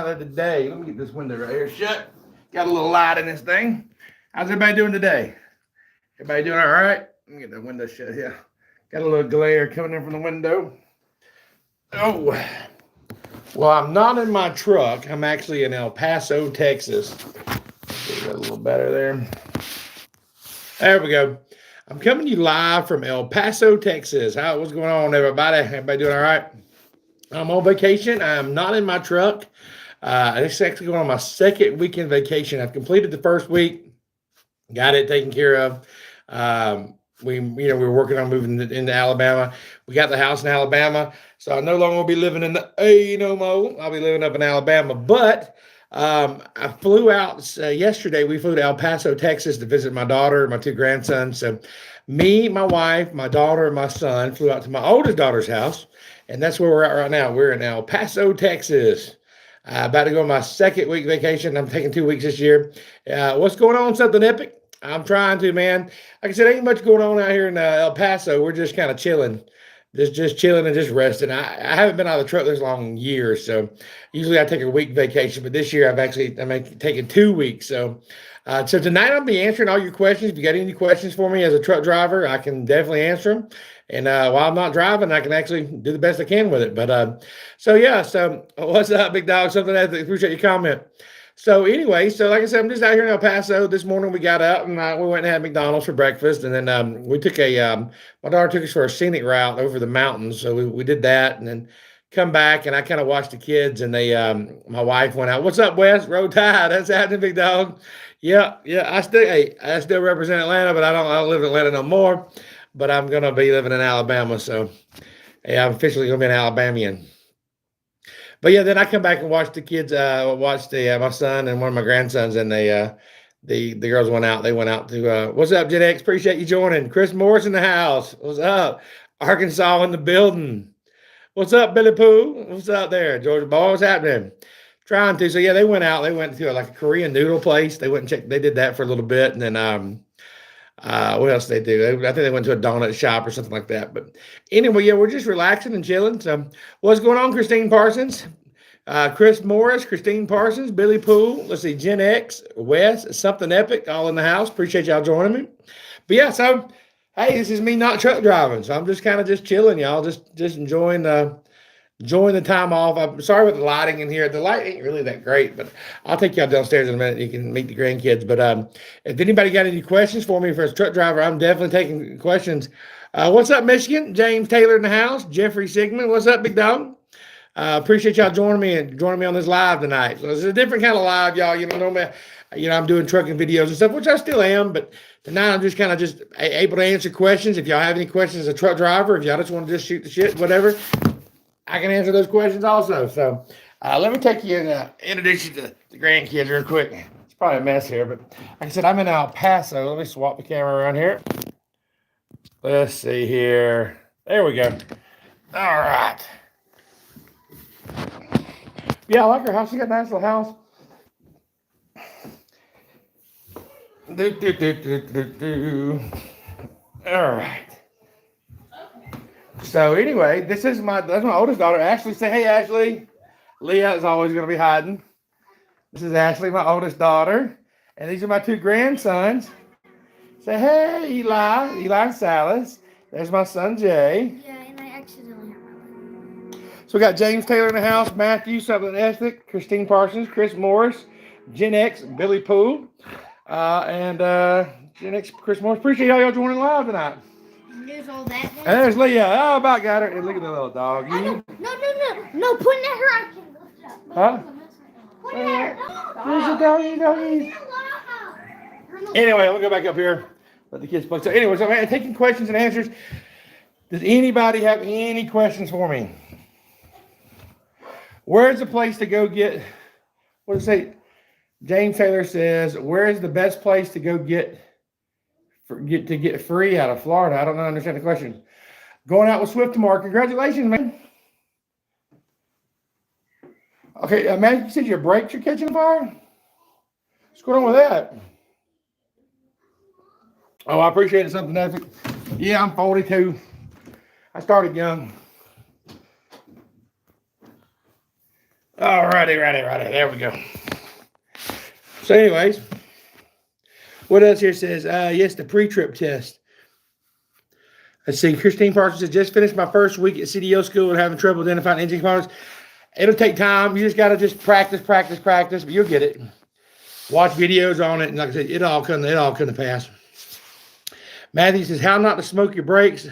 of the day. Let me get this window right here shut. Got a little light in this thing. How's everybody doing today? Everybody doing all right? Let me get the window shut here. Got a little glare coming in from the window. Oh, well, I'm not in my truck. I'm actually in El Paso, Texas. Get a little better there. There we go. I'm coming to you live from El Paso, Texas. What's going on, everybody? Everybody doing all right? I'm on vacation. I'm not in my truck. This is actually going on my second weekend vacation. I've completed the first week, got it taken care of. We were working on moving into Alabama. We got the house in Alabama, so I no longer will be living in the A no more. I'll be living up in Alabama. But I flew out yesterday. We flew to El Paso, Texas, to visit my daughter, my two grandsons. So me, my wife, my daughter, and my son flew out to my oldest daughter's house, and that's where we're at right now. We're in El Paso, Texas. About to go on my second week vacation. I'm taking 2 weeks this year. What's going on? Something epic? I'm trying to, man. Like I said, ain't much going on out here in El Paso. We're just kind of chilling, just chilling and just resting. I haven't been out of the truck this long in years, so usually I take a week vacation, but this year I'm taking 2 weeks. So tonight I'll be answering all your questions. If you got any questions for me as a truck driver, I can definitely answer them. And while I'm not driving, I can actually do the best I can with it. But so what's up, big dog? Something that I appreciate your comment. So anyway, like I said, I'm just out here in El Paso. This morning we got up and we went and had McDonald's for breakfast. And then we took my daughter took us for a scenic route over the mountains. So we did that and then come back and I kind of watched the kids and my wife went out. What's up, Wes? Roll Tide. That's happening, big dog. Yeah. I still represent Atlanta, but I don't live in Atlanta no more. But I'm going to be living in Alabama. So I'm officially going to be an Alabamian. But yeah, then I come back and watch the kids, my son and one of my grandsons, and the girls went out. They went out to, what's up, Gen X? Appreciate you joining. Chris Morris in the house. What's up? Arkansas in the building. What's up, Billy Pooh? What's up there? Georgia Ball, what's happening? Trying to. So yeah, they went out. They went to like a Korean noodle place. They went and checked. They did that for a little bit. And then, what else did they do? I think they went to a donut shop or something like that. But anyway, yeah, we're just relaxing and chilling. So what's going on, Christine Parsons? Chris Morris, Christine Parsons, Billy Poole. Let's see, Gen X, Wes, something epic, all in the house. Appreciate y'all joining me. But yeah, so hey, this is me not truck driving. So I'm just kind of just chilling, y'all, just enjoying the time off. I'm sorry with the lighting in here. The light ain't really that great, but I'll take y'all downstairs in a minute. You can meet the grandkids. But if anybody got any questions for me for a truck driver, I'm definitely taking questions. What's up, Michigan? James Taylor in the house. Jeffrey Sigmund. What's up, big dog? Appreciate y'all joining me on this live tonight. So it's a different kind of live, y'all. Normally, I'm doing trucking videos and stuff, which I still am. But tonight I'm just kind of just able to answer questions. If y'all have any questions as a truck driver, if y'all just want to just shoot the shit, whatever, I can answer those questions also. So let me take you and introduce you to the grandkids real quick. It's probably a mess here, but like I said, I'm in El Paso. Let me swap the camera around here. Let's see here. There we go. All right. Yeah, I like her house. She got a nice little house. All right. So anyway, that's my oldest daughter, Ashley. Say hey, Ashley. Leah is always going to be hiding. This is Ashley, my oldest daughter, and these are my two grandsons. Say hey, Eli and Silas. There's my son Jay. Yeah, and I accidentally hurt my leg. So we got James Taylor in the house, Matthew, Southern Ethnic, Christine Parsons, Chris Morris, Gen X, Billy Poole, and Gen X, Chris Morris. Appreciate y'all joining live tonight. There's all that. And there's Leah. Oh, about got her. And look at the little dog. No, point at her. I can lift up. Huh? Point at her. There's a doggy. Anyway, we'll go back up here. Let the kids play. So anyway, so I'm taking questions and answers. Does anybody have any questions for me? Where's the place to go get, what does it say? James Taylor says, where's the best place to go get free out of Florida? I don't understand the question. Going out with Swift tomorrow. Congratulations, man. Okay, man, you said your brakes are catching fire? What's going on with that? Oh, I appreciate it. Something epic. Yeah, I'm 42. I started young. Righty. There we go. So anyways, what else here says? Yes, the pre-trip test. Let's see. Christine Parsons said, just finished my first week at CDO school and having trouble identifying engine components. It'll take time. You just got to just practice, but you'll get it. Watch videos on it, and like I said, it all come to pass. Matthew says, how not to smoke your brakes.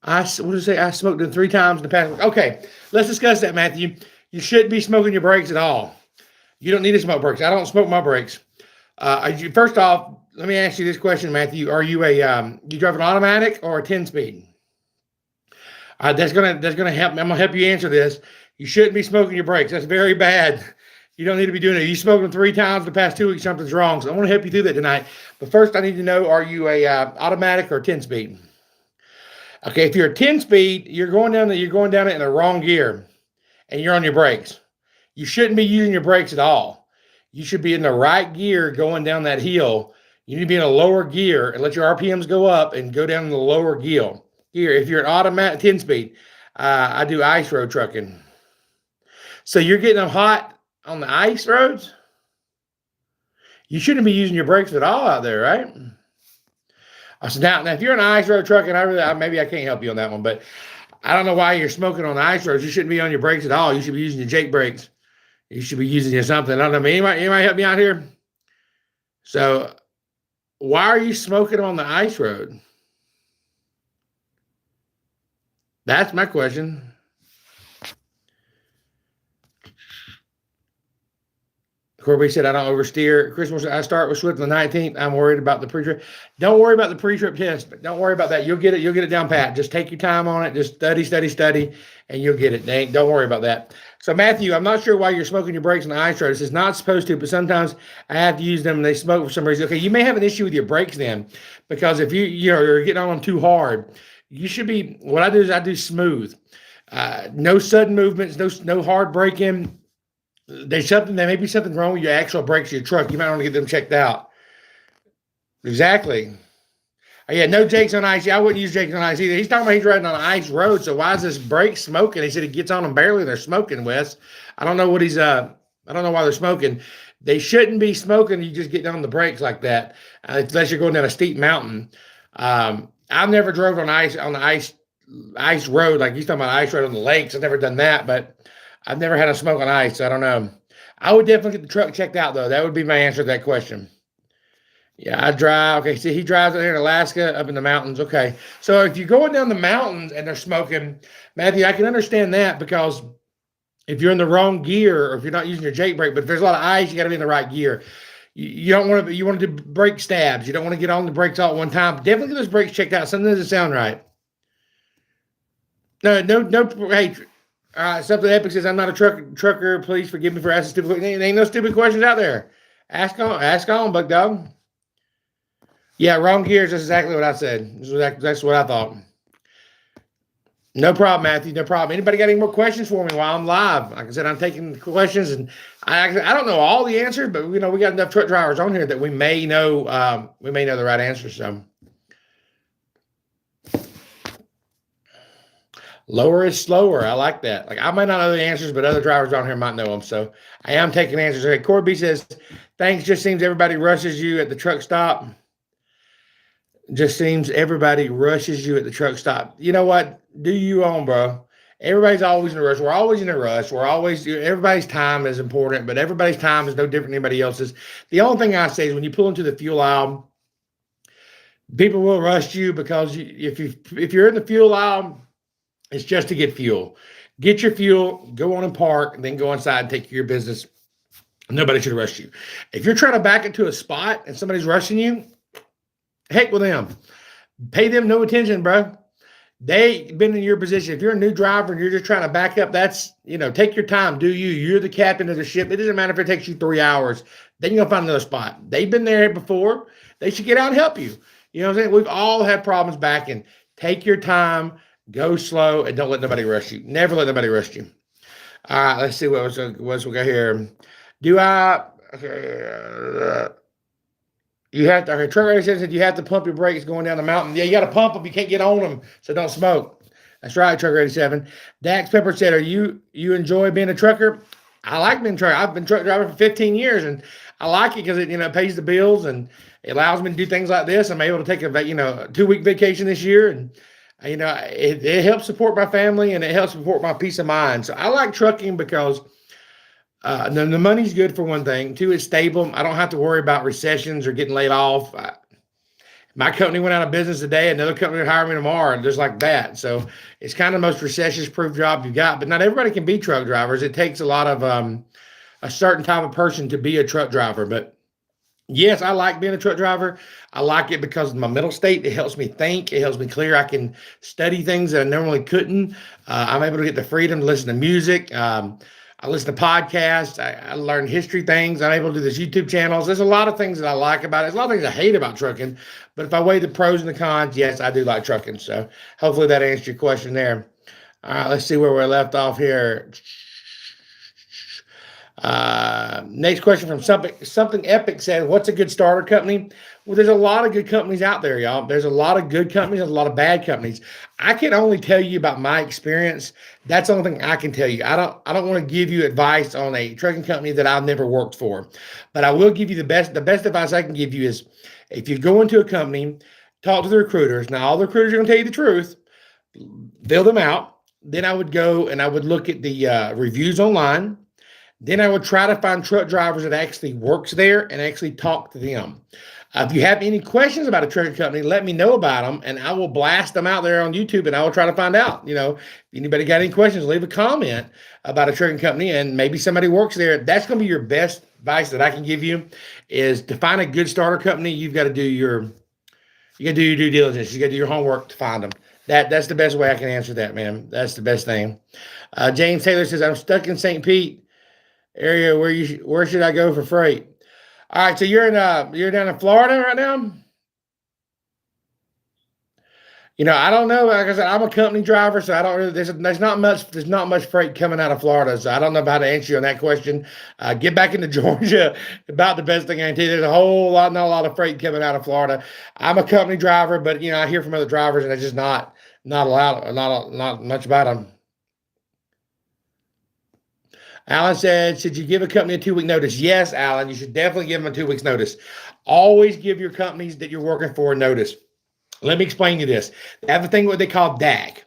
I smoked them 3 times in the past. Okay, let's discuss that, Matthew. You shouldn't be smoking your brakes at all. You don't need to smoke brakes. I don't smoke my brakes. First off, let me ask you this question, Matthew. Are you you drive an automatic or a 10-speed? That's gonna help. I'm gonna help you answer this. You shouldn't be smoking your brakes. That's very bad. You don't need to be doing it. You smoked them 3 times the past 2 weeks. Something's wrong. So I want to help you through that tonight. But first, I need to know: are you a automatic or 10-speed? Okay, if you're a 10-speed, you're going down it in the wrong gear, and you're on your brakes. You shouldn't be using your brakes at all. You should be in the right gear going down that hill. You need to be in a lower gear and let your RPMs go up and go down in the lower gear. If you're an automatic 10-speed, I do ice road trucking. So you're getting them hot on the ice roads? You shouldn't be using your brakes at all out there, right? So now if you're an ice road trucking, maybe I can't help you on that one, but I don't know why you're smoking on the ice roads. You shouldn't be on your brakes at all. You should be using your Jake brakes. You should be using something. I don't know. Anybody help me out here? So why are you smoking on the ice road? That's my question. Corby said, I don't oversteer. Christmas, I start with Swift on the 19th. I'm worried about the pre-trip. Don't worry about the pre-trip test. But don't worry about that. You'll get it down pat. Just take your time on it. Just study, and you'll get it. Don't worry about that. So, Matthew, I'm not sure why you're smoking your brakes on the ice road. It's not supposed to, but sometimes I have to use them and they smoke for some reason. Okay, you may have an issue with your brakes then, because if you're getting on them too hard, you should be, what I do is I do smooth. No sudden movements, no hard braking. There may be something wrong with your actual brakes of your truck. You might want to get them checked out. Exactly. Yeah, no Jakes on ice. Yeah, I wouldn't use Jakes on ice either. He's talking about he's riding on an ice road, so why is this brake smoking? He said he gets on them barely. They're smoking, Wes. I don't know I don't know why they're smoking. They shouldn't be smoking. You just get on the brakes like that, unless you're going down a steep mountain. I've never drove on the ice road, like he's talking about ice road on the lakes. I've never done that, but I've never had a smoke on ice, so I don't know. I would definitely get the truck checked out, though. That would be my answer to that question. Yeah, I drive. Okay, see, he drives out here in Alaska, up in the mountains. Okay, so if you're going down the mountains and they're smoking, Matthew, I can understand that, because if you're in the wrong gear, or if you're not using your Jake brake, but if there's a lot of ice, you got to be in the right gear. You don't want to. You want to do brake stabs. You don't want to get on the brakes all at one time. Definitely get those brakes checked out. Something doesn't sound right. No. Hey. Something epic says, I'm not a trucker. Please forgive me for asking stupid questions. Ain't no stupid questions out there. Ask on, bug dog. Yeah, wrong gears. That's exactly what I said. That's what I thought. No problem, Matthew. No problem. Anybody got any more questions for me while I'm live? Like I said, I'm taking questions, and I don't know all the answers, but we got enough truck drivers on here that we may know the right answers. So. Lower is slower. I like that. Like, I might not know the answers, but other drivers on here might know them. So I am taking answers. Okay, Corby says, thanks. Just seems everybody rushes you at the truck stop. Just seems everybody rushes you at the truck stop. You know what? Do you own, bro? Everybody's always in a rush. We're always in a rush. Everybody's time is important, but everybody's time is no different than anybody else's. The only thing I say is when you pull into the fuel aisle, people will rush you, because if you're in the fuel aisle, it's just to get fuel. Get your fuel, go on and park, and then go inside and take care of your business. Nobody should rush you. If you're trying to back into a spot and somebody's rushing you, heck with them. Pay them no attention, bro. They've been in your position. If you're a new driver and you're just trying to back up, take your time. Do you? You're the captain of the ship. It doesn't matter if it takes you 3 hours. Then you're going to find another spot. They've been there before. They should get out and help you. You know what I'm saying? We've all had problems backing. Take your time. Go slow, and don't let nobody rush you. Never let nobody rush you. All right, let's see what we got here. You have to, truck racer says that you have to pump your brakes going down the mountain. Yeah, you got to pump them. You can't get on them, so don't smoke. That's right, Trucker 87. Dax Pepper said, you enjoy being a trucker? I like being truck. I've been truck driver for 15 years, and I like it because it pays the bills and it allows me to do things like this. I'm able to take a 2-week vacation this year, and it helps support my family and it helps support my peace of mind. So I like trucking because the money's good for one thing. Two, it's stable. I don't have to worry about recessions or getting laid off. My company went out of business today. Another company would hire me tomorrow, just like that. So it's kind of the most recession-proof job you got. But not everybody can be truck drivers. It takes a lot of a certain type of person to be a truck driver. But yes, I like being a truck driver. I like it because of my mental state. It helps me think. It helps me clear. I can study things that I normally couldn't. I'm able to get the freedom to listen to music. I listen to podcasts. I learn history things. I'm able to do this YouTube channels. There's a lot of things that I like about it. There's a lot of things I hate about trucking. But if I weigh the pros and the cons, yes, I do like trucking. So hopefully that answered your question there. All right, let's see where we're left off here. Next question from something epic said, what's a good starter company? Well, there's a lot of good companies out there, y'all. There's a lot of good companies and a lot of bad companies. I can only tell you about my experience. That's the only thing I can tell you. I don't want to give you advice on a trucking company that I've never worked for, but I will give you the best advice I can give you is if you go into a company, talk to the recruiters. Now, all the recruiters are going to tell you the truth. Fill them out. Then I would go and I would look at the reviews online. Then I would try to find truck drivers that actually works there and actually talk to them. If you have any questions about a trucking company, let me know about them, and I will blast them out there on YouTube, and I will try to find out. If anybody got any questions, leave a comment about a trucking company, and maybe somebody works there. That's going to be your best advice that I can give you is to find a good starter company. You've got to do your due diligence. You got to do your homework to find them. That's the best way I can answer that, man. That's the best thing. James Taylor says, I'm stuck in St. Pete area. Where should I go for freight? All right, so you're down in Florida right now. I don't know. Like I said, I'm a company driver, so I don't really. There's not much freight coming out of Florida, so I don't know how to answer you on that question. Get back into Georgia. About the best thing I can tell you. There's not a lot of freight coming out of Florida. I'm a company driver, but I hear from other drivers, and it's just not much about them. Alan said, should you give a company a 2-week notice? Yes, Alan, you should definitely give them a 2 weeks notice. Always give your companies that you're working for a notice. Let me explain to you this. They have a thing what they call DAC.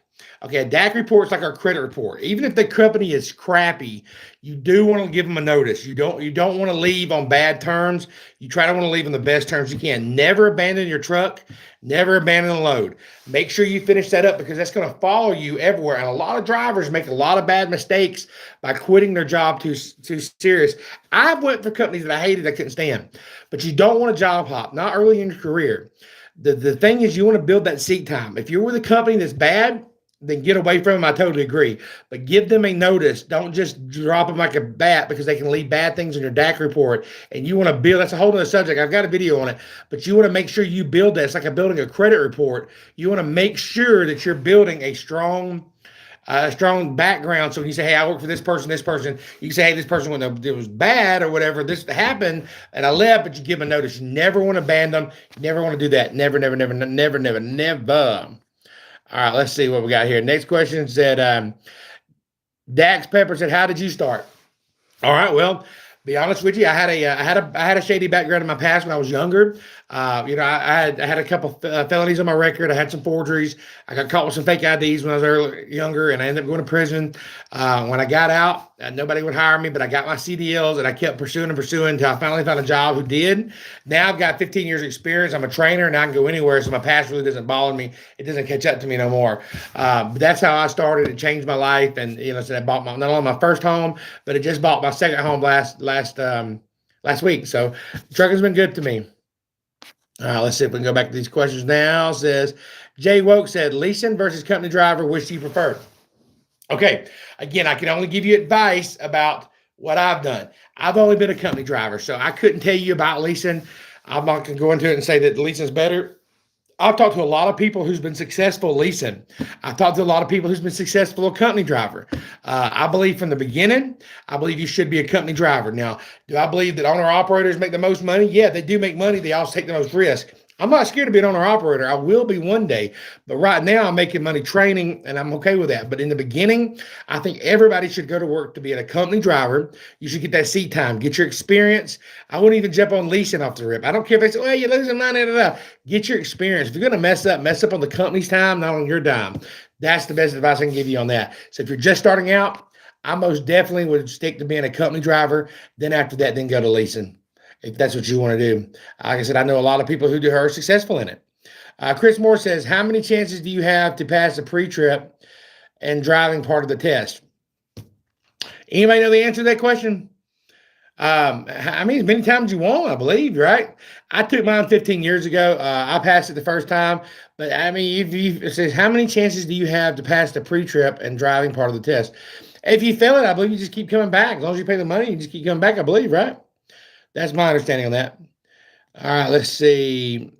Okay, a DAC report is like our credit report. Even if the company is crappy, you do want to give them a notice. You don't want to leave on bad terms. You try to want to leave on the best terms you can. Never abandon your truck. Never abandon a load. Make sure you finish that up because that's going to follow you everywhere. And a lot of drivers make a lot of bad mistakes by quitting their job too serious. I've went for companies that I hated, I couldn't stand. But you don't want to job hop, not early in your career. The thing is you want to build that seat time. If you're with a company that's bad, then get away from them. I totally agree. But give them a notice. Don't just drop them like a bat because they can leave bad things in your DAC report. And you want to build, that's a whole other subject. I've got a video on it. But you want to make sure you build that. It's like building a credit report. You want to make sure that you're building a strong background. So when you say, hey, I work for this person, you can say, hey, this person, when it was bad or whatever, this happened and I left, but you give them a notice. You never want to abandon them. You never want to do that. Never. All right, let's see what we got here. Next question said, Dax Pepper said, how did you start? All right, well, be honest with you, I had a shady background in my past when I was younger. I had a couple felonies on my record. I had some forgeries. I got caught with some fake IDs when I was younger, and I ended up going to prison. When I got out, nobody would hire me, but I got my CDLs, and I kept pursuing until I finally found a job who did. Now I've got 15 years experience. I'm a trainer, and I can go anywhere, so my past really doesn't bother me. It doesn't catch up to me no more. But that's how I started. It changed my life, and so I bought not only my first home, but it just bought my second home last week. So trucking's been good to me. Let's see if we can go back to these questions now. It says, Jay Woke said, leasing versus company driver, which do you prefer? Okay, again, I can only give you advice about what I've done. I've only been a company driver, so I couldn't tell you about leasing. I'm not going to go into it and say that leasing is better. I've talked to a lot of people who's been successful leasing. I've talked to a lot of people who's been successful a company driver. I believe from the beginning, I believe you should be a company driver. Now, do I believe that owner-operators make the most money? Yeah, they do make money. They also take the most risk. I'm not scared to be an owner operator. I will be one day, but right now I'm making money training and I'm okay with that. But in the beginning, I think everybody should go to work to be a company driver. You should get that seat time, get your experience. I wouldn't even jump on leasing off the rip. I don't care if they say, well, you're losing money. Da, da, da. Get your experience. If you're going to mess up on the company's time, not on your dime. That's the best advice I can give you on that. So if you're just starting out, I most definitely would stick to being a company driver. Then after that, then go to leasing if that's what you want to do. Like I said, I know a lot of people who are successful in it. Chris Moore says, how many chances do you have to pass a pre-trip and driving part of the test? Anybody know the answer to that question? I mean, as many times as you want, I believe, right? I took mine 15 years ago. I passed it the first time. But, I mean, it says, how many chances do you have to pass the pre-trip and driving part of the test? If you fail it, I believe you just keep coming back. As long as you pay the money, you just keep coming back, I believe, right? That's my understanding on that. All right, let's see.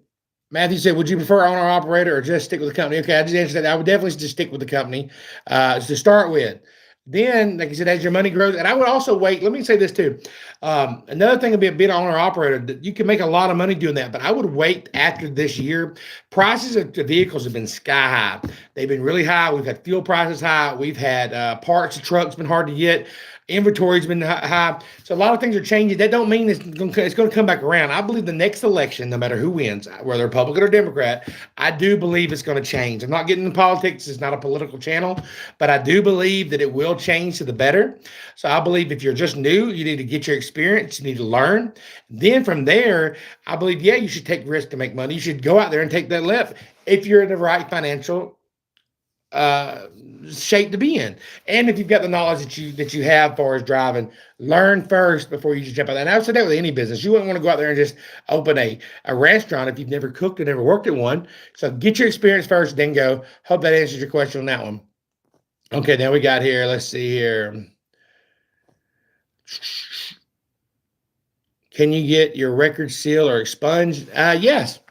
Matthew said, would you prefer owner operator or just stick with the company? Okay, I just answered that. I would definitely just stick with the company to start with. Then, like I said, as your money grows, and I would also wait. Let me say this too. Another thing would be a bit owner operator. You can make a lot of money doing that, but I would wait after this year. Prices of the vehicles have been sky high. They've been really high. We've had fuel prices high. We've had parts of trucks been hard to get. Inventory's been high. So a lot of things are changing. That don't mean it's going to come back around. I believe the next election, no matter who wins, whether Republican or Democrat, I do believe it's going to change. I'm not getting into politics. It's not a political channel, but I do believe that it will change to the better. So I believe if you're just new, you need to get your experience. You need to learn. Then from there, I believe, yeah, you should take risks to make money. You should go out there and take that leap if you're in the right financial shape to be in. And if you've got the knowledge that you have as far as driving, learn first before you just jump out there. And I would say that with any business. You wouldn't want to go out there and just open a restaurant if you've never cooked or never worked at one. So get your experience first, then go. Hope that answers your question on that one. Okay, now we got here. Let's see here. Can you get your record seal or expunged? Yes.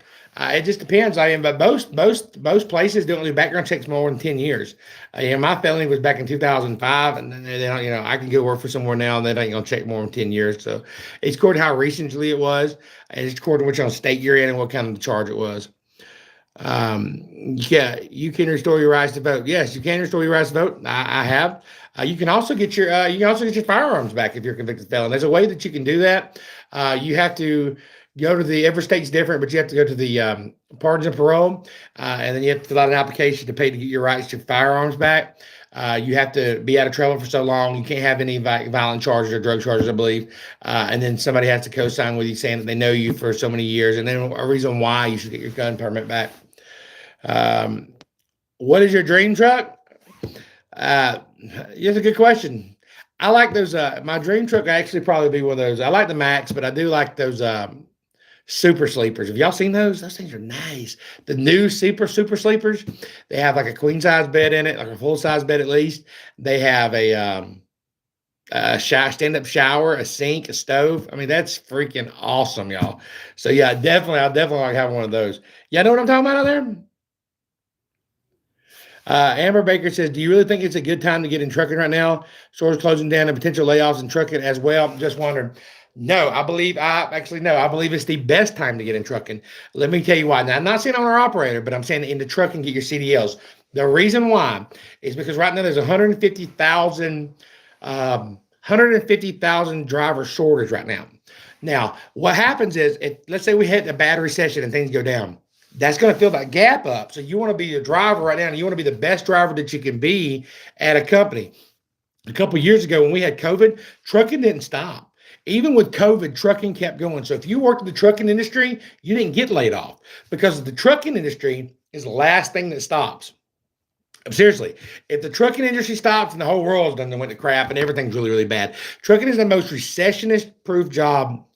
It just depends. But most places don't do background checks more than 10 years. My felony was back in 2005, and then they don't, I can go work for somewhere now, and they ain't gonna check more than 10 years. So it's according to how recently it was, and it's according to which on state you're in and what kind of charge it was. Yeah, you can restore your rights to vote. Yes, you can restore your rights to vote. I have. You can also get your firearms back if you're a convicted felon. There's a way that you can do that. You have to go to every state's different, but you have to go to the pardons and parole, and then you have to fill out an application to pay to get your rights to firearms back. You have to be out of trouble for so long. You can't have any violent charges or drug charges, I believe. And then somebody has to co-sign with you saying that they know you for so many years, and then a reason why you should get your gun permit back. What is your dream truck? It's a good question. I like those. My dream truck actually probably be one of those. I like the Max, but I do like those super sleepers. Have y'all seen those? Those things are nice. The new super sleepers. They have like a queen size bed in it, like a full size bed at least. They have a stand up shower, a sink, a stove. I mean, that's freaking awesome, y'all. So yeah, I'll definitely like having one of those. Y'all know what I'm talking about out there? Amber Baker says, do you really think it's a good time to get in trucking right now? Stores closing down and potential layoffs in trucking as well. Just wondering. No, I believe it's the best time to get in trucking. Let me tell you why. Now, I'm not saying owner operator, but I'm saying in the trucking, get your CDLs. The reason why is because right now there's 150,000 driver shortage right now. Now, what happens is, let's say we hit a bad recession and things go down. That's going to fill that gap up. So you want to be a driver right now, and you want to be the best driver that you can be at a company. A couple of years ago when we had COVID, trucking didn't stop. Even with COVID, trucking kept going. So if you worked in the trucking industry, you didn't get laid off because the trucking industry is the last thing that stops. Seriously, if the trucking industry stops and the whole world's done, went to crap and everything's really, really bad. Trucking is the most recessionist-proof job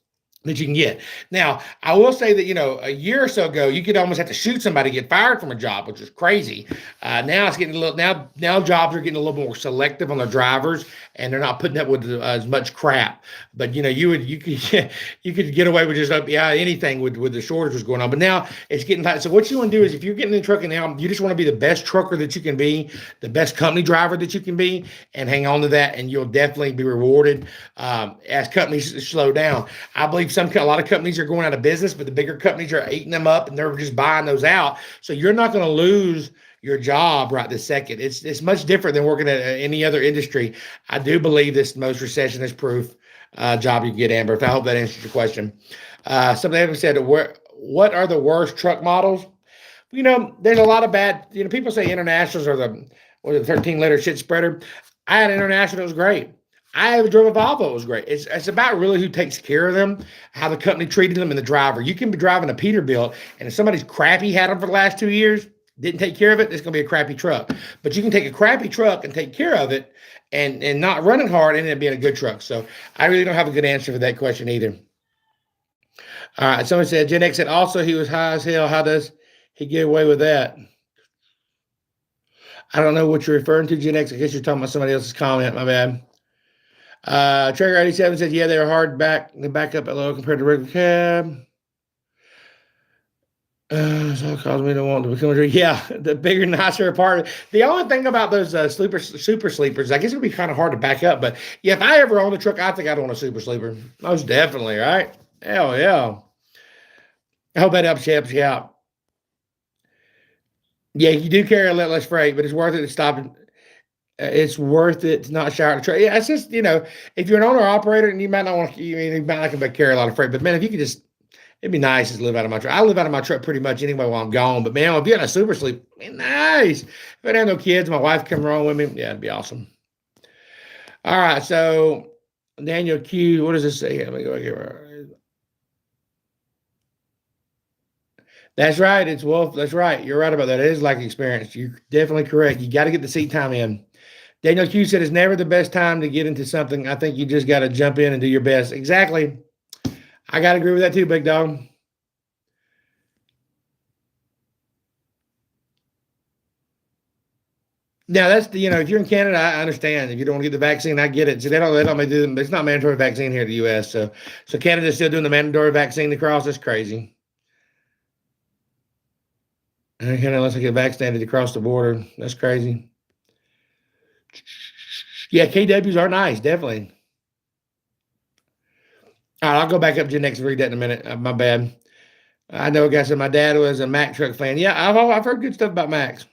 that you can get. Now, I will say that, a year or so ago, you could almost have to shoot somebody to get fired from a job, which is crazy. Now it's getting now jobs are getting a little more selective on their drivers, and they're not putting up with as much crap. But, you could get away with just anything with the shortage was going on. But now it's getting tight. So what you want to do is if you're getting in trucking now, you just want to be the best trucker that you can be, the best company driver that you can be, and hang on to that, and you'll definitely be rewarded as companies slow down. I believe a lot of companies are going out of business, but the bigger companies are eating them up and they're just buying those out. So you're not going to lose your job right this second. It's much different than working at any other industry. I do believe this most recession is proof job you get, Amber. If I hope that answers your question. Somebody else said, what are the worst truck models? There's a lot of bad, people say internationals are the 13-liter shit spreader. I had an international that was great. I drove a Volvo, it was great. It's about really who takes care of them, how the company treated them, and the driver. You can be driving a Peterbilt, and if somebody's crappy had them for the last 2 years, didn't take care of it, it's going to be a crappy truck. But you can take a crappy truck and take care of it and not running hard and it being a good truck. So I really don't have a good answer for that question either. All right, someone said, Gen X said also he was high as hell. How does he get away with that? I don't know what you're referring to, Gen X. I guess you're talking about somebody else's comment. My bad. Trigger 87 says, yeah, they were hard to back up at low compared to regular cab. So it caused me to want to become a drink. Yeah, the bigger, nicer apartment. The only thing about those super sleepers, I guess it would be kind of hard to back up. But yeah, if I ever own a truck, I think I'd want a super sleeper. Most definitely, right? Hell yeah. I hope that helps you out. Yeah, you do carry a lot less freight, but it's worth it to stop. It's worth it to not shower at the truck. Yeah, it's just, if you're an owner operator and you might not want to, you might not carry a lot of freight. But man, if you could just, it'd be nice to live out of my truck. I live out of my truck pretty much anyway while I'm gone. But man, if you're in a super sleep, nice. If I didn't have no kids, my wife come along with me, yeah, it'd be awesome. All right, so Daniel Q, what does this say? Let me go here. That's right. It's Wolf. That's right. You're right about that. It is like experience. You're definitely correct. You got to get the seat time in. Daniel Q said it's never the best time to get into something. I think you just got to jump in and do your best. Exactly. I got to agree with that too, big dog. Now that's if you're in Canada, I understand. If you don't want to get the vaccine, I get it. So they don't do. It's not mandatory vaccine here in the U.S. So Canada's still doing the mandatory vaccine across. That's crazy. Unless I get vaccinated across the border. That's crazy. Yeah, KWs are nice, definitely. All right, I'll go back up to the next and read that in a minute. My bad. I know a guy said my dad was a Mack truck fan. Yeah, I've heard good stuff about Macks.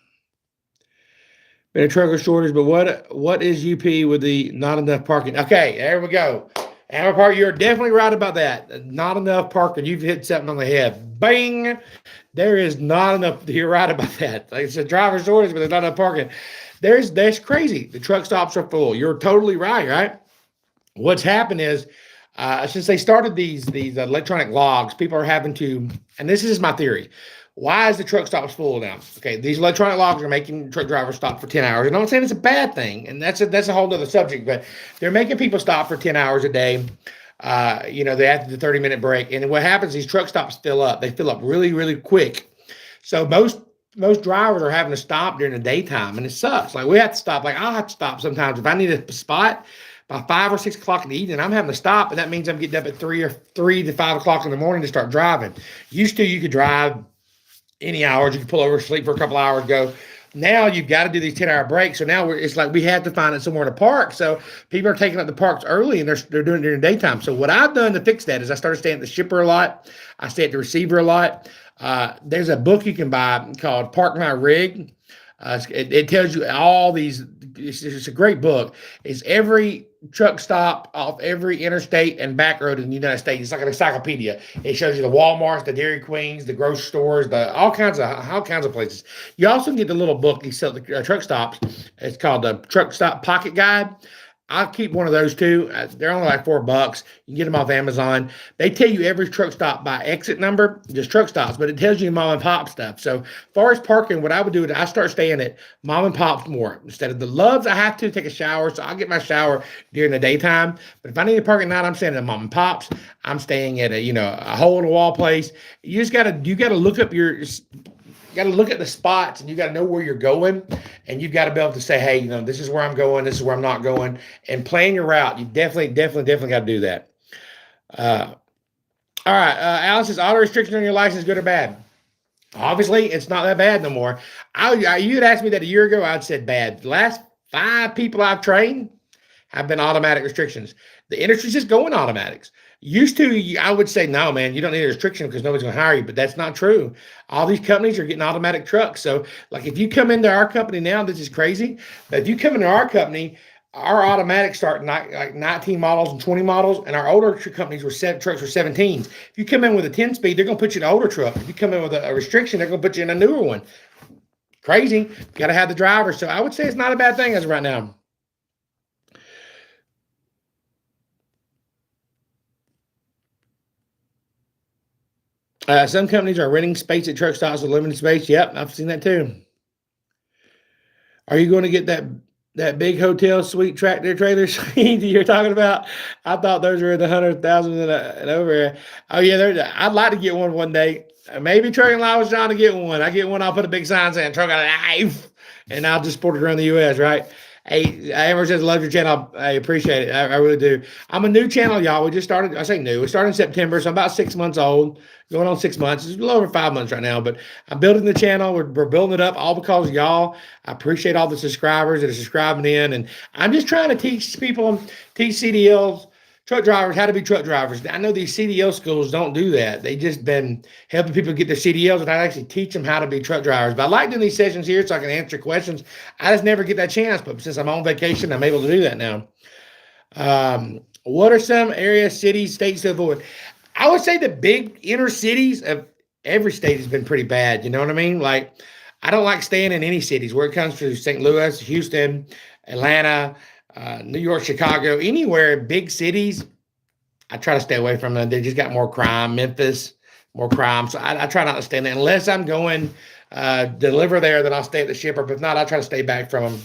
Been a trucker shortage, but what is UP with the not enough parking? Okay, there we go. Amber Park, you're definitely right about that. Not enough parking. You've hit something on the head. Bang! There is not enough. You're right about that. Like it's a driver shortage, but there's not enough parking. That's crazy. The truck stops are full. You're totally right? What's happened is, since they started these electronic logs, people are having to, and this is my theory. Why is the truck stops full now? Okay, these electronic logs are making truck drivers stop for 10 hours. And I'm not saying it's a bad thing, and that's a whole other subject, but they're making people stop for 10 hours a day. They have the 30-minute break. And what happens, these truck stops fill up. They fill up really, really quick. So most drivers are having to stop during the daytime, and it sucks. Like we have to stop. Like I'll have to stop sometimes. If I need a spot by 5 or 6 o'clock in the evening, I'm having to stop, and that means I'm getting up at 3 to 5 o'clock in the morning to start driving. Used to, you could drive any hours. You can pull over, sleep for a couple hours, go. Now you've got to do these 10-hour breaks. So now it's like we have to find it somewhere to park. So people are taking up the parks early and they're doing it during the daytime. So what I've done to fix that is I started staying at the shipper a lot. I stay at the receiver a lot. There's a book you can buy called Park My Rig. It tells you all these. It's a great book. It's every truck stop off every interstate and back road in the United States. It's like an encyclopedia. It shows you the Walmarts, the Dairy Queens, the grocery stores, all kinds of places. You also can get the little book. You sell the truck stops. It's called the Truck Stop Pocket Guide. I'll keep one of those too. They're only like $4. You can get them off Amazon. They tell you every truck stop by exit number, just truck stops, but it tells you mom and pop stuff. So as far as parking, what I would do is I start staying at mom and pops more. Instead of the Loves, I have to take a shower, so I'll get my shower during the daytime. But if I need to park at night, I'm staying at mom and pops. I'm staying at a hole in the wall place. You gotta look up got to look at the spots, and you got to know where you're going, and you've got to be able to say, hey, this is where I'm going, this is where I'm not going, and plan your route. You definitely got to do that. All right, Alice says, auto restriction on your license, good or bad? Obviously, it's not that bad no more. You had asked me that a year ago, I'd said bad. The last 5 people I've trained have been automatic restrictions. The industry's just going automatics. Used to, I would say, no, man, you don't need a restriction because nobody's going to hire you, but that's not true. All these companies are getting automatic trucks. So, like, if you come into our company now, this is crazy, but if you come into our company, our automatics start like 19 models and 20 models, and our older companies trucks were 17s. If you come in with a 10 speed, they're going to put you in an older truck. If you come in with a restriction, they're going to put you in a newer one. Crazy. Got to have the driver. So I would say it's not a bad thing as of right now. Some companies are renting space at truck stops with limited space. Yep, I've seen that too. Are you going to get that big hotel suite tractor trailer suite you're talking about? I thought those were in the 100,000 and over. Oh yeah, I'd like to get one day. Maybe Trucking Live was trying to get one. I get one, I'll put a big sign saying Trucking Live, and I'll just support it around the U.S., right? Hey, Amber says, love your channel. I appreciate it. I really do. I'm a new channel, y'all. We just started. I say new. We started in September, so I'm about 6 months old, going on 6 months. It's a little over 5 months right now, but I'm building the channel. We're building it up all because of y'all. I appreciate all the subscribers that are subscribing in, and I'm just trying to teach people, teach CDLs, truck drivers, how to be truck drivers. I know these CDL schools don't do that. They just been helping people get their CDLs, and I actually teach them how to be truck drivers. But I like doing these sessions here so I can answer questions. I just never get that chance, but since I'm on vacation, I'm able to do that now. What are some areas, cities, states to avoid? I would say the big inner cities of every state has been pretty bad. You know what I mean? Like, I don't like staying in any cities where it comes to St. Louis, Houston, Atlanta, New York, Chicago, anywhere, big cities, I try to stay away from them. They just got more crime. Memphis, more crime. So I try not to stay in there. Unless I'm going deliver there, then I'll stay at the shipper. But if not, I try to stay back from them.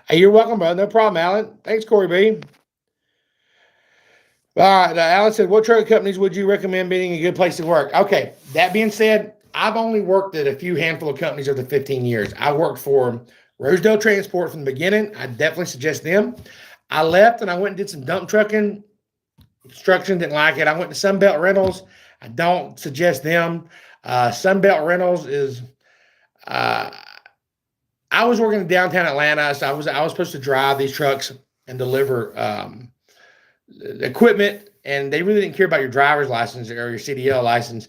Hey, you're welcome, brother. No problem, Alan. Thanks, Corey B. All right, Alan said, what truck companies would you recommend being a good place to work? Okay, that being said, I've only worked at a few handful of companies over the 15 years. I worked for Rosedale Transport from the beginning. I definitely suggest them. I left and I went and did some dump trucking. Construction, didn't like it. I went to Sunbelt Rentals. I don't suggest them. Sunbelt Rentals is, I was working in downtown Atlanta, so I was supposed to drive these trucks and deliver equipment, and they really didn't care about your driver's license or your CDL license.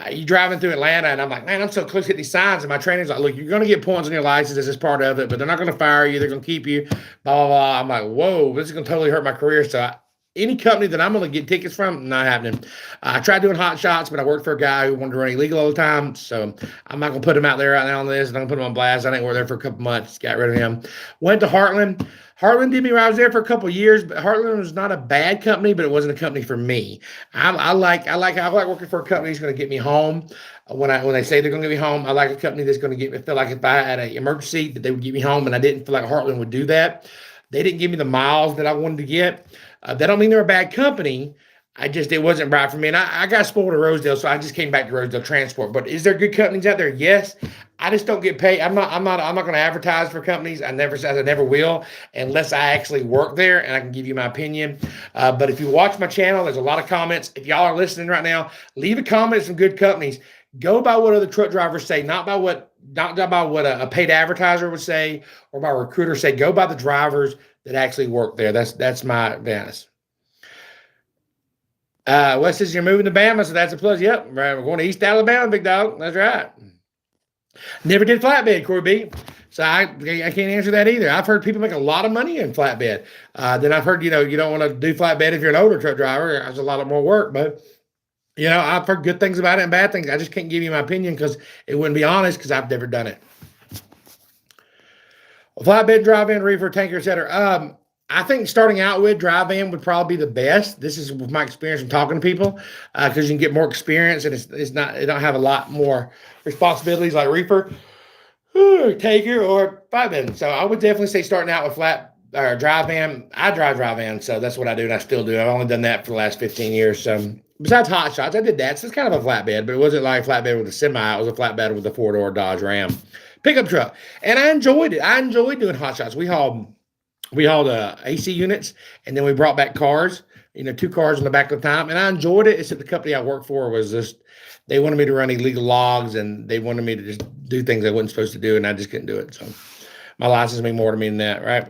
You driving through Atlanta, and I'm like, man, I'm so close to hit these signs, and my training's like, look, you're going to get points on your license as part of it, but they're not going to fire you. They're going to keep you, blah, blah, blah. I'm like, whoa, this is going to totally hurt my career. So any company that I'm going to get tickets from, not happening. I tried doing hot shots, but I worked for a guy who wanted to run illegal all the time, so I'm not going to put him out there right now on this. I'm going to put him on blast. I didn't work there for a couple months. Got rid of him. Went to Heartland. Heartland did me right. I was there for a couple of years, but Heartland was not a bad company, but it wasn't a company for me. I like working for a company that's going to get me home. When they say they're going to get me home, I like a company that's going to get me feel like if I had an emergency that they would get me home, and I didn't feel like Heartland would do that. They didn't give me the miles that I wanted to get. That don't mean they're a bad company. It wasn't right for me. And I got spoiled at Rosedale, so I just came back to Rosedale Transport. But is there good companies out there? Yes. I just don't get paid. I'm not going to advertise for companies. I never will unless I actually work there and I can give you my opinion. But if you watch my channel, there's a lot of comments. If y'all are listening right now, leave a comment on some good companies. Go by what other truck drivers say, not by what a paid advertiser would say or by a recruiter say. Go by the drivers that actually work there. That's my advice. Wes says you're moving to Bama, so that's a plus. Yep, right. We're going to East Alabama, big dog. That's right. Never did flatbed, Corey B. So I can't answer that either. I've heard people make a lot of money in flatbed. Then I've heard, you don't want to do flatbed if you're an older truck driver. There's a lot more work, but I've heard good things about it and bad things. I just can't give you my opinion because it wouldn't be honest because I've never done it. Flatbed, drive-in, reefer, tanker, etc. I think starting out with drive-in would probably be the best. This is with my experience from talking to people because you can get more experience and it don't have a lot more responsibilities like reefer, tanker, or flatbed. So I would definitely say starting out with drive-in. I drive drive-in, so that's what I do and I still do. I've only done that for the last 15 years. So besides hot shots, I did that. So it's kind of a flatbed, but it wasn't like a flatbed with a semi. It was a flatbed with a 4-door Dodge Ram pickup truck, and I enjoyed it. I enjoyed doing hot shots. We hauled AC units, and then we brought back cars. 2 cars in the back of the time, and I enjoyed it. Except the company I worked for was just they wanted me to run illegal logs, and they wanted me to just do things I wasn't supposed to do, and I just couldn't do it. So my license meant more to me than that, right?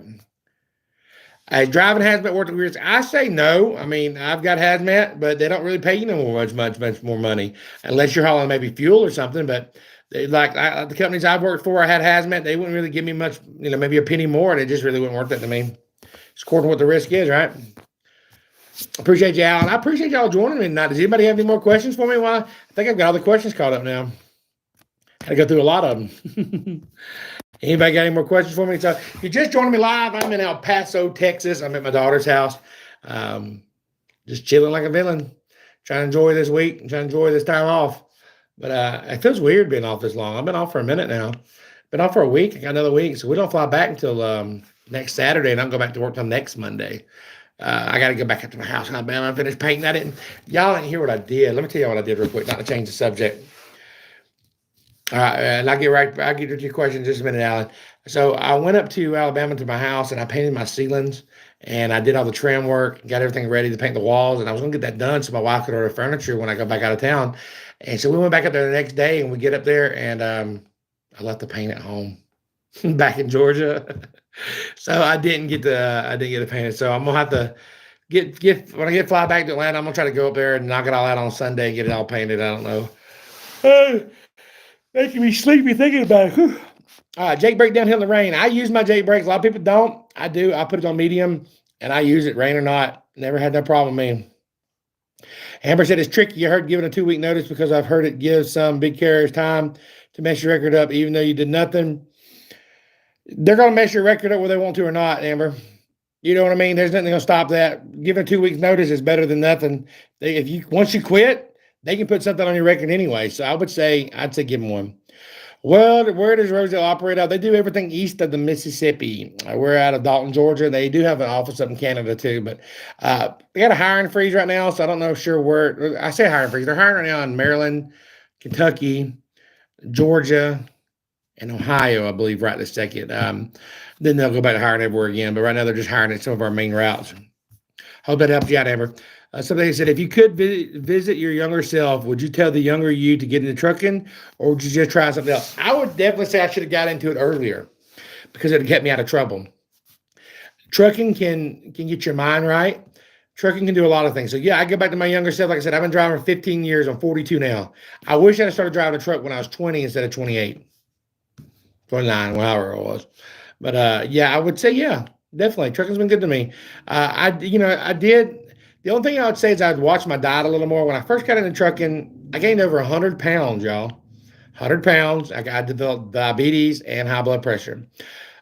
Driving hazmat worth the risk? I say no. I mean, I've got hazmat, but they don't really pay you no much more money unless you're hauling maybe fuel or something. But the companies I've worked for, I had hazmat. They wouldn't really give me much, maybe a penny more, and it just really wouldn't worth it to me. It's according to what the risk is, right? Appreciate you, Alan. I appreciate y'all joining me tonight. Does anybody have any more questions for me? Well, I think I've got all the questions caught up now. Had to go through a lot of them. Anybody got any more questions for me? So if you're just joining me live, I'm in El Paso, Texas. I'm at my daughter's house. Just chilling like a villain. Trying to enjoy this week and trying to enjoy this time off. But it feels weird being off this long. I've been off for a minute now. Been off for a week. I got another week. So we don't fly back until next Saturday, and I don't go back to work till next Monday. I got to go back up to my house in Alabama and finish painting. Y'all didn't hear what I did. Let me tell you what I did real quick, not to change the subject. All right, and I'll get to your question in just a minute, Alan. So I went up to Alabama to my house and I painted my ceilings and I did all the trim work, got everything ready to paint the walls, and I was gonna get that done so my wife could order furniture when I go back out of town. And so we went back up there the next day and we get up there and I left the paint at home back in Georgia. So I didn't get to paint it. So I'm gonna have to get when I fly back to Atlanta, I'm gonna try to go up there and knock it all out on Sunday and get it all painted. I don't know. Making me sleepy thinking about it. Jake brake downhill in the rain. I use my Jake brakes. A lot of people don't. I do. I put it on medium and I use it rain or not. Never had no problem, man. Amber said it's tricky. You heard giving a 2-week notice because I've heard it gives some big carriers time to mess your record up, even though you did nothing. They're going to mess your record up whether they want to or not, Amber. You know what I mean? There's nothing going to stop that. Giving a 2 weeks notice is better than nothing. Once you quit, they can put something on your record anyway. So I'd say give them one. Well, where does Rosedale operate out? They do everything east of the Mississippi. We're out of Dalton, Georgia. They do have an office up in Canada too, but they got a hiring freeze right now, so I don't know where. I say hiring freeze. They're hiring right now in Maryland, Kentucky, Georgia, and Ohio, I believe, right this second. Then they'll go back to hiring everywhere again, but right now they're just hiring at some of our main routes. Hope that helps you out, Amber. Somebody said, if you could visit your younger self, would you tell the younger you to get into trucking, or would you just try something else? I would definitely say I should have got into it earlier because it would get me out of trouble. Trucking can get your mind right. Trucking can do a lot of things. So, yeah, I go back to my younger self. Like I said, I've been driving for 15 years. I'm 42 now. I wish I had started driving a truck when I was 20 instead of 28, 29, whatever it was. But, yeah, I would say, yeah, definitely. Trucking's been good to me. I did. The only thing I would say is I'd watch my diet a little more. When I first got into trucking, I gained over 100 pounds, y'all. 100 pounds. I developed diabetes and high blood pressure.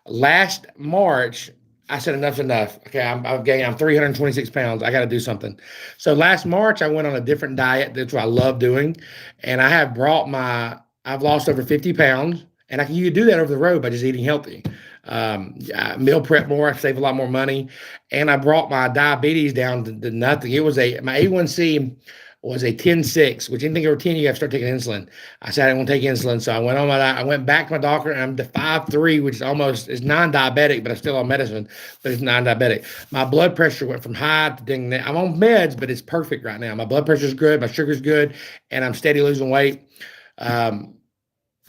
Last March, I said enough's enough. Okay, I'm 326 pounds. I got to do something. So last March, I went on a different diet. That's what I love doing. And I have I've lost over 50 pounds. And you can do that over the road by just eating healthy. Meal prep more, I save a lot more money, and I brought my diabetes down to nothing. My A1C was a 10.6, which anything over 10, you have to start taking insulin. I said I didn't want to take insulin, so I went on I went back to my doctor, and I'm to 5'3", which is non-diabetic, but I'm still on medicine, but it's non-diabetic. My blood pressure went from high to ding. I'm on meds, but it's perfect right now. My blood pressure is good, my sugar's good, and I'm steady losing weight.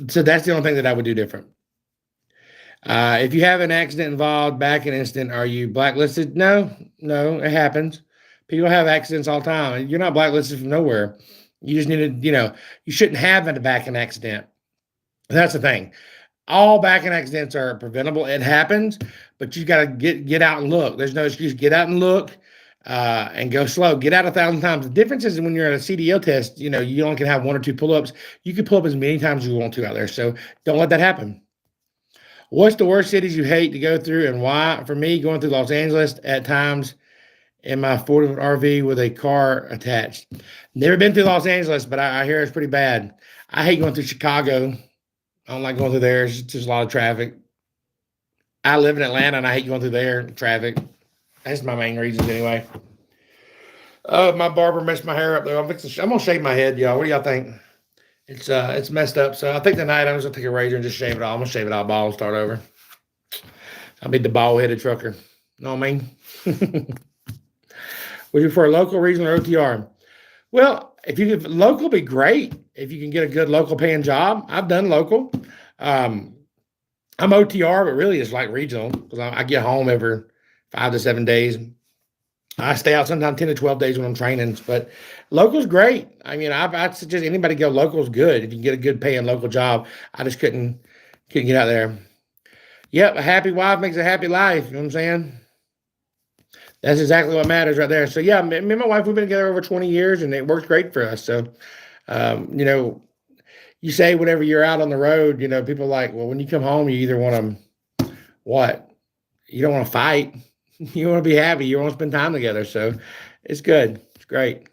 So that's the only thing that I would do different. If you have an accident involved, back an incident, are you blacklisted? No, it happens. People have accidents all the time. You're not blacklisted from nowhere. You just need to, you shouldn't have a back end accident. That's the thing. All back end accidents are preventable. It happens, but you got to get out and look. There's no excuse. Get out and look and go slow. Get out 1,000 times. The difference is when you're at a CDL test, you only can have 1 or 2 pull-ups. You can pull up as many times as you want to out there. So don't let that happen. What's the worst cities you hate to go through and why? For me, going through Los Angeles at times in my 40-foot RV with a car attached. Never been through Los Angeles, but I hear it's pretty bad. I hate going through Chicago. I don't like going through there. It's just a lot of traffic. I live in Atlanta, and I hate going through there. Traffic. That's my main reasons anyway. My barber messed my hair up, though. I'm going to shave my head, y'all. What do y'all think? It's messed up. So I think tonight I'm just going to take a razor and just shave it all. I'm going to shave it all bald and start over. I'll be the bald-headed trucker. Know what I mean? Would you prefer local, regional, or OTR? Well, local be great. If you can get a good local paying job. I've done local. I'm OTR, but really it's like regional because I get home if 5 to 7 days. I stay out sometimes 10 to 12 days when I'm training, but local's great. I mean, I suggest anybody go local's good. If you can get a good paying local job, I just couldn't get out there. Yep, a happy wife makes a happy life. You know what I'm saying? That's exactly what matters right there. So yeah, me and my wife, we've been together over 20 years and it works great for us. So, you know, you say whenever you're out on the road, you know, people are like, well, when you come home, you either want to, what? You don't want to fight. You want to be happy. You want to spend time together. So it's good. It's great.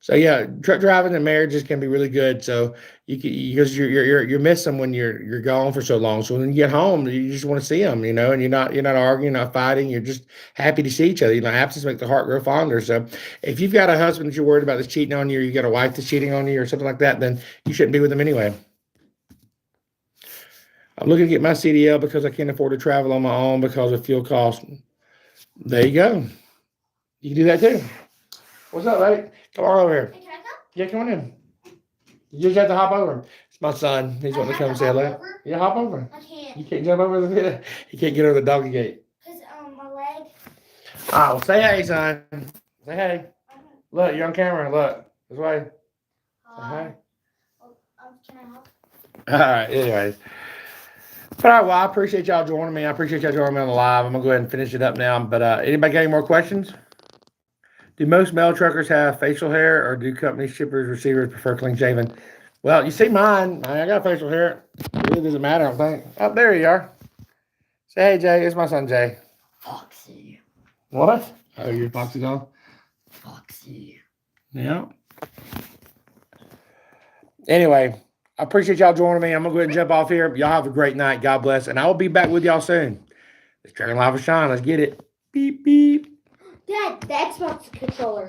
So yeah, truck driving and marriages can be really good. So you can, because you miss them when you're gone for so long. So when you get home, you just want to see them, you know, and you're not arguing, you're not fighting. You're just happy to see each other. You know, absence makes the heart grow fonder. So if you've got a husband that you're worried about that's cheating on you, or you got a wife that's cheating on you, or something like that, then you shouldn't be with them anyway. I'm looking to get my CDL because I can't afford to travel on my own because of fuel costs. There you go. You can do that too. What's up, mate? Come on over here. Hey, can I come? Yeah, come on in. You just have to hop over. It's my son. He's wanting to come say hello. Yeah, hop over. I can't. You can't jump over the He can't get over the doggy gate. Because my leg. Oh, well, say hey, son. Say hey. Look, you're on camera. Look. This way. Say hey. Can I help? All right, anyways. But all right, well, I appreciate y'all joining me. I appreciate y'all joining me on the live. I'm going to go ahead and finish it up now. But anybody got any more questions? Do most mail truckers have facial hair, or do company shippers, receivers prefer clean shaven? Well, you see mine. I got facial hair. It really doesn't matter, I don't think. Oh, there you are. Say hey, Jay. It's my son, Jay. Foxy. What? Oh, you're Foxy dog? Foxy. Yeah. Anyway, I appreciate y'all joining me. I'm going to go ahead and jump off here. Y'all have a great night. God bless. And I will be back with y'all soon. It's Trucking Live with Shawn. Let's get it. Beep, beep. Dad, the Xbox controller.